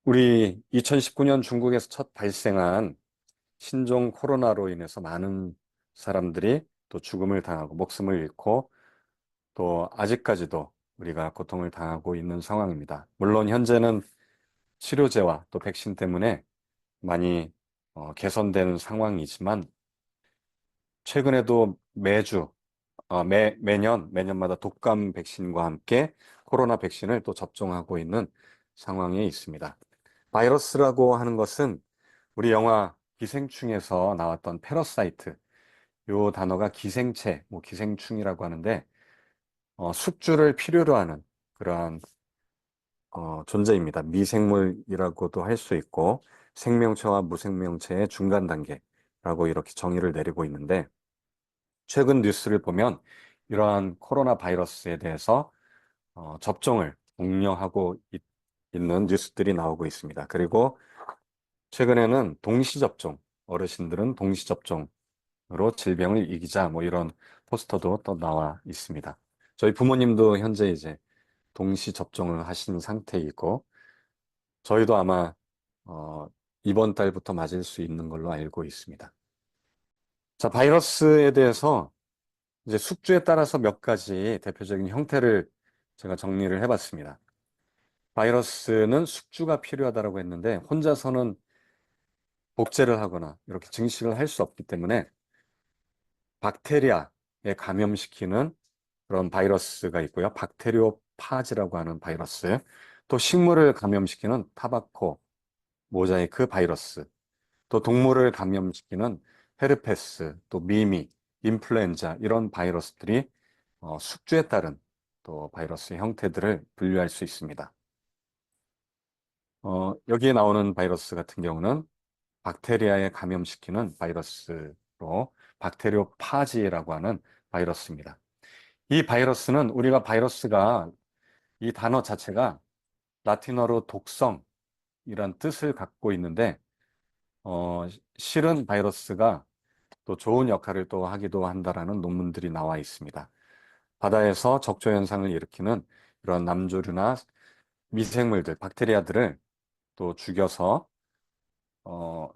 우리 2019년 중국에서 첫 발생한 신종 코로나로 인해서 많은 사람들이 또 죽음을 당하고 목숨을 잃고 또 아직까지도 우리가 고통을 당하고 있는 상황입니다. 물론 현재는 치료제와 또 백신 때문에 많이 개선되는 상황이지만 최근에도 매년마다 독감 백신과 함께 코로나 백신을 또 접종하고 있는 상황에 있습니다. 바이러스라고 하는 것은 우리 영화 기생충에서 나왔던 패러사이트, 요 단어가 기생체, 뭐 기생충이라고 하는데, 숙주를 필요로 하는 그러한 존재입니다. 미생물이라고도 할 수 있고, 생명체와 무생명체의 중간 단계라고 이렇게 정의를 내리고 있는데, 최근 뉴스를 보면 이러한 코로나 바이러스에 대해서 접종을 독려하고 있는 뉴스들이 나오고 있습니다. 그리고 최근에는 동시접종, 어르신들은 동시접종으로 질병을 이기자 뭐 이런 포스터도 또 나와 있습니다. 저희 부모님도 현재 이제 동시접종을 하신 상태이고 저희도 아마 어, 이번 달부터 맞을 수 있는 걸로 알고 있습니다. 자, 바이러스에 대해서 이제 숙주에 따라서 몇 가지 대표적인 형태를 제가 정리를 해봤습니다. 바이러스는 숙주가 필요하다고 했는데 혼자서는 복제를 하거나 이렇게 증식을 할 수 없기 때문에 박테리아에 감염시키는 그런 바이러스가 있고요. 박테리오파즈라고 하는 바이러스, 또 식물을 감염시키는 타바코 모자이크 바이러스, 또 동물을 감염시키는 헤르페스, 또 미미, 인플루엔자 이런 바이러스들이 숙주에 따른 또 바이러스의 형태들을 분류할 수 있습니다. 여기에 나오는 바이러스 같은 경우는 박테리아에 감염시키는 바이러스로 박테리오파지라고 하는 바이러스입니다. 이 바이러스는 우리가 바이러스가 이 단어 자체가 라틴어로 독성이란 뜻을 갖고 있는데 실은 바이러스가 또 좋은 역할을 또 하기도 한다라는 논문들이 나와 있습니다. 바다에서 적조 현상을 일으키는 이런 남조류나 미생물들, 박테리아들을 또 죽여서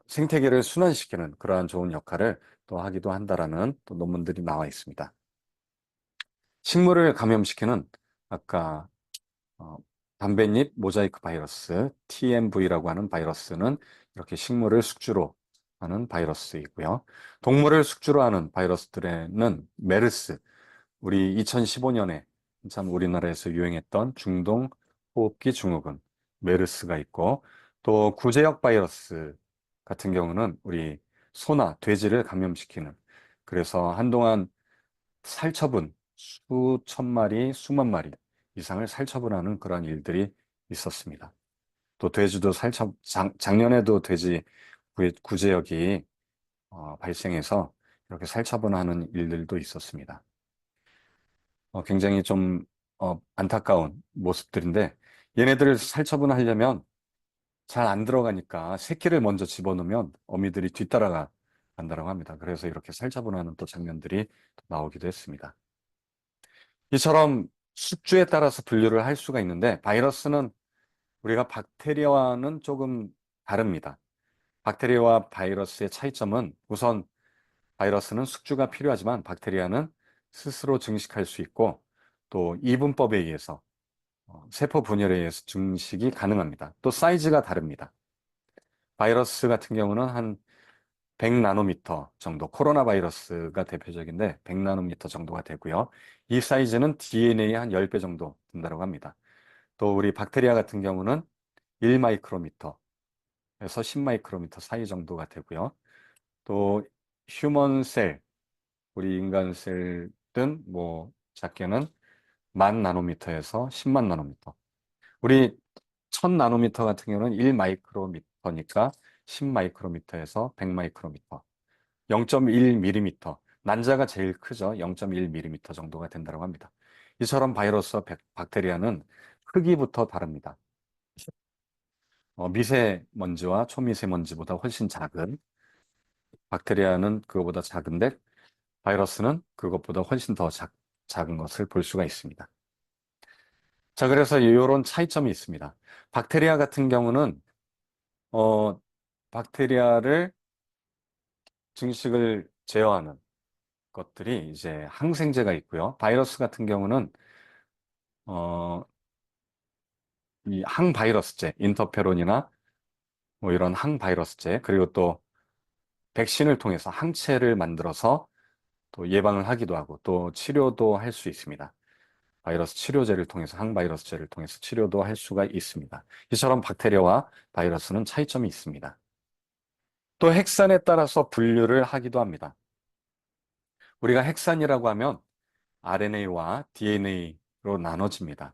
생태계를 순환시키는 그러한 좋은 역할을 또 하기도 한다라는 또 논문들이 나와 있습니다. 식물을 감염시키는 아까 어, 담뱃잎 모자이크 바이러스 TMV라고 하는 바이러스는 이렇게 식물을 숙주로 하는 바이러스이고요. 동물을 숙주로 하는 바이러스들에는 메르스, 우리 2015년에 참 우리나라에서 유행했던 중동 호흡기 증후군 메르스가 있고 또 구제역 바이러스 같은 경우는 우리 소나 돼지를 감염시키는 그래서 한동안 살처분 수천 마리, 수만 마리 이상을 살처분하는 그런 일들이 있었습니다. 또 돼지도 작년에도 돼지 구제역이 발생해서 이렇게 살처분하는 일들도 있었습니다. 굉장히 좀 안타까운 모습들인데 얘네들을 살처분하려면 잘 안 들어가니까 새끼를 먼저 집어넣으면 어미들이 뒤따라가 간다고 합니다. 그래서 이렇게 살처분하는 또 장면들이 나오기도 했습니다. 이처럼 숙주에 따라서 분류를 할 수가 있는데 바이러스는 우리가 박테리아와는 조금 다릅니다. 박테리아와 바이러스의 차이점은 우선 바이러스는 숙주가 필요하지만 박테리아는 스스로 증식할 수 있고 또 이분법에 의해서 세포 분열에 의해서 증식이 가능합니다. 또 사이즈가 다릅니다. 바이러스 같은 경우는 한 100나노미터 정도, 코로나 바이러스가 대표적인데 100나노미터 정도가 되고요. 이 사이즈는 DNA의 한 10배 정도 된다고 합니다. 또 우리 박테리아 같은 경우는 1마이크로미터에서 10마이크로미터 사이 정도가 되고요. 또 휴먼 셀, 우리 인간 셀은 뭐 작게는 10,000나노미터에서 10만 나노미터. 우리 1000나노미터 같은 경우는 1마이크로미터니까 10마이크로미터에서 100마이크로미터. 0.1mm, 난자가 제일 크죠. 0.1mm 정도가 된다고 합니다. 이처럼 바이러스와 박테리아는 크기부터 다릅니다. 미세먼지와 초미세먼지보다 훨씬 작은 박테리아는 그거보다 작은데 바이러스는 그것보다 훨씬 더 작은 것을 볼 수가 있습니다. 자, 그래서 이런 차이점이 있습니다. 박테리아 같은 경우는 어, 박테리아를 증식을 제어하는 것들이 이제 항생제가 있고요. 바이러스 같은 경우는 어, 이 항바이러스제, 인터페론이나 뭐 이런 항바이러스제, 그리고 또 백신을 통해서 항체를 만들어서 또 예방을 하기도 하고 또 치료도 할 수 있습니다. 바이러스 치료제를 통해서 항바이러스제를 통해서 치료도 할 수가 있습니다. 이처럼 박테리아와 바이러스는 차이점이 있습니다. 또 핵산에 따라서 분류를 하기도 합니다. 우리가 핵산이라고 하면 RNA와 DNA로 나눠집니다.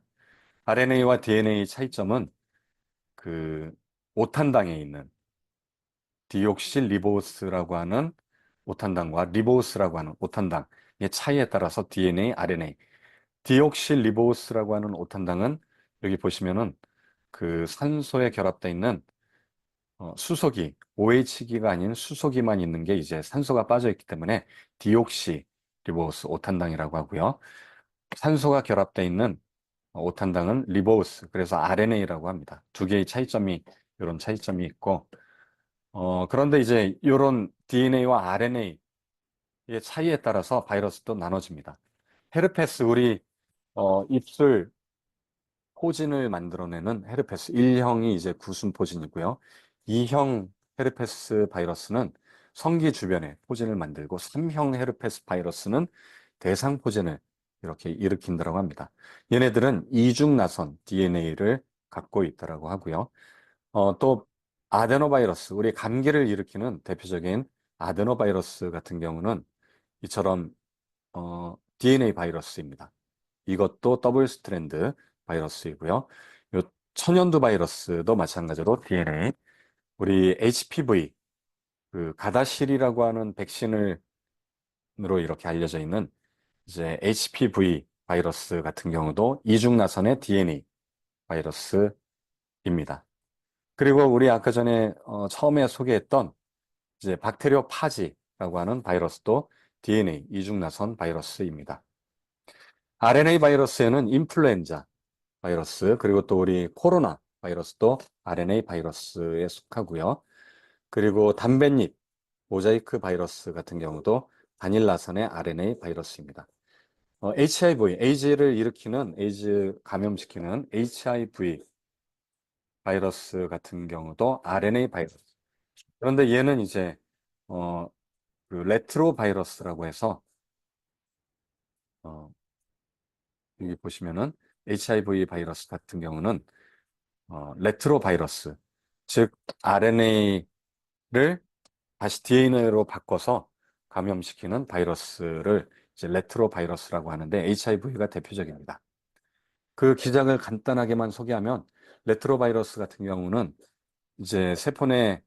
RNA와 DNA 차이점은 그 오탄당에 있는 디옥실리보스라고 하는 오탄당과 리보스라고 하는 오탄당의 차이에 따라서 DNA, RNA. 디옥실리보스라고 하는 오탄당은 여기 보시면은 그 산소에 결합되어 있는 수소기, OH기가 아닌 수소기만 있는 게 이제 산소가 빠져 있기 때문에 디옥시 리보스 오탄당이라고 하고요. 산소가 결합되어 있는 오탄당은 리보스, 그래서 RNA라고 합니다. 두 개의 차이점이, 이런 차이점이 있고, 그런데 이제 이런 DNA와 RNA의 차이에 따라서 바이러스도 나눠집니다. 헤르페스, 우리 입술 포진을 만들어내는 헤르페스 1형이 이제 구순 포진이고요. 2형 헤르페스 바이러스는 성기 주변에 포진을 만들고 3형 헤르페스 바이러스는 대상 포진을 이렇게 일으킨다고 합니다. 얘네들은 이중나선 DNA를 갖고 있다고 하고요. 또 아데노바이러스, 우리 감기를 일으키는 대표적인 아데노바이러스 같은 경우는 이처럼 DNA 바이러스입니다. 이것도 더블 스트랜드 바이러스이고요. 요 천연두 바이러스도 마찬가지로 DNA. 우리 HPV, 그 가다실이라고 하는 백신으로 이렇게 알려져 있는 이제 HPV 바이러스 같은 경우도 이중나선의 DNA 바이러스입니다. 그리고 우리 아까 전에 처음에 소개했던 이제 박테리오 파지라고 하는 바이러스도 DNA 이중나선 바이러스입니다. RNA 바이러스에는 인플루엔자 바이러스, 그리고 또 우리 코로나 바이러스도 RNA 바이러스에 속하고요. 그리고 담뱃잎 모자이크 바이러스 같은 경우도 바닐라선의 RNA 바이러스입니다. HIV, 에이즈를 일으키는, 에이즈 감염시키는 HIV 바이러스 같은 경우도 RNA 바이러스. 그런데 얘는 이제, 어, 그 레트로 바이러스라고 해서, 어, 여기 보시면은 HIV 바이러스 같은 경우는 레트로 바이러스, 즉 RNA를 다시 DNA로 바꿔서 감염시키는 바이러스를 이제 레트로 바이러스라고 하는데 HIV가 대표적입니다. 그 기장을 간단하게만 소개하면 레트로 바이러스 같은 경우는 이제 세포내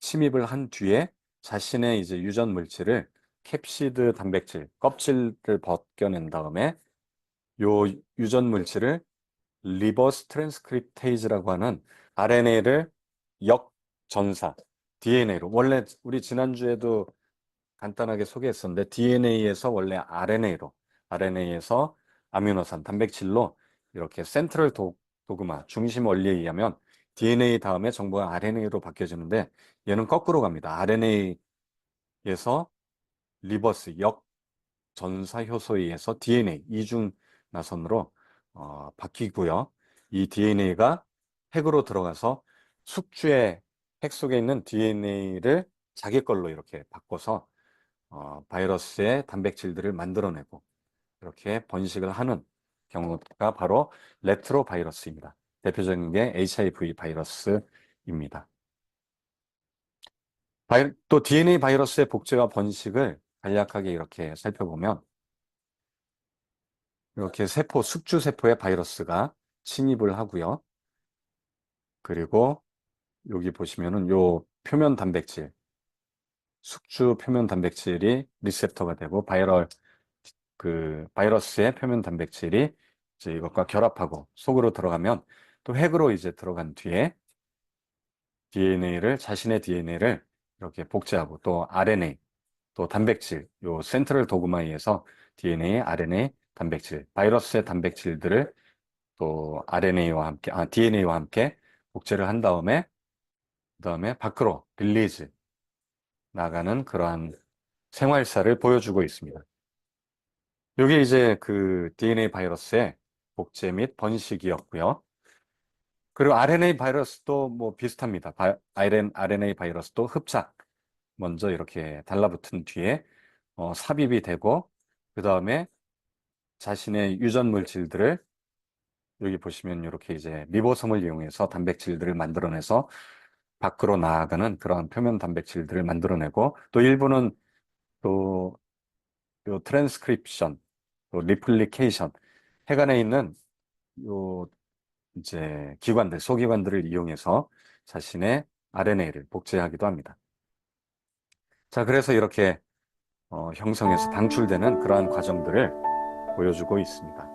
침입을 한 뒤에 자신의 이제 유전 물질을 캡시드 단백질 껍질을 벗겨낸 다음에 요 유전 물질을 리버스 트랜스크립테이즈라고 하는 RNA를 역전사, DNA로. 원래 우리 지난주에도 간단하게 소개했었는데 DNA에서 원래 RNA에서 아미노산, 단백질로 이렇게 센트럴 도그마, 중심 원리에 의하면 DNA 다음에 정보가 RNA로 바뀌어지는데 얘는 거꾸로 갑니다. RNA에서 리버스, 전사 효소에 의해서 DNA 이중 나선으로 바뀌고요. 이 DNA가 핵으로 들어가서 숙주의 핵 속에 있는 DNA를 자기 걸로 이렇게 바꿔서 바이러스의 단백질들을 만들어내고 이렇게 번식을 하는 경우가 바로 레트로 바이러스입니다. 대표적인 게 HIV 바이러스입니다. 또 DNA 바이러스의 복제와 번식을 간략하게 이렇게 살펴보면 이렇게 숙주 세포에 바이러스가 침입을 하고요. 그리고 여기 보시면은 요 표면 단백질, 숙주 표면 단백질이 리셉터가 되고 바이러스의 표면 단백질이 이제 이것과 결합하고 속으로 들어가면 또 핵으로 이제 들어간 뒤에 자신의 DNA를 이렇게 복제하고 또 RNA, 또 단백질, 요 센트럴 도그마에 의해서 DNA, RNA, 단백질, 바이러스의 단백질들을 또 DNA와 함께 복제를 한 다음에 그다음에 밖으로 릴리즈 나가는 그러한 생활사를 보여주고 있습니다. 이게 이제 그 DNA 바이러스의 복제 및 번식이었고요. 그리고 RNA 바이러스도 뭐 비슷합니다. RNA 바이러스도 흡착, 먼저 이렇게 달라붙은 뒤에 삽입이 되고, 그 다음에 자신의 유전 물질들을 여기 보시면 이렇게 이제 리보솜을 이용해서 단백질들을 만들어내서 밖으로 나아가는 그런 표면 단백질들을 만들어내고, 또 일부는 또 요 트랜스크립션, 또 리플리케이션, 해간에 있는 요 이제 기관들, 소기관들을 이용해서 자신의 RNA를 복제하기도 합니다. 자, 그래서 이렇게 형성해서 방출되는 그러한 과정들을 보여주고 있습니다.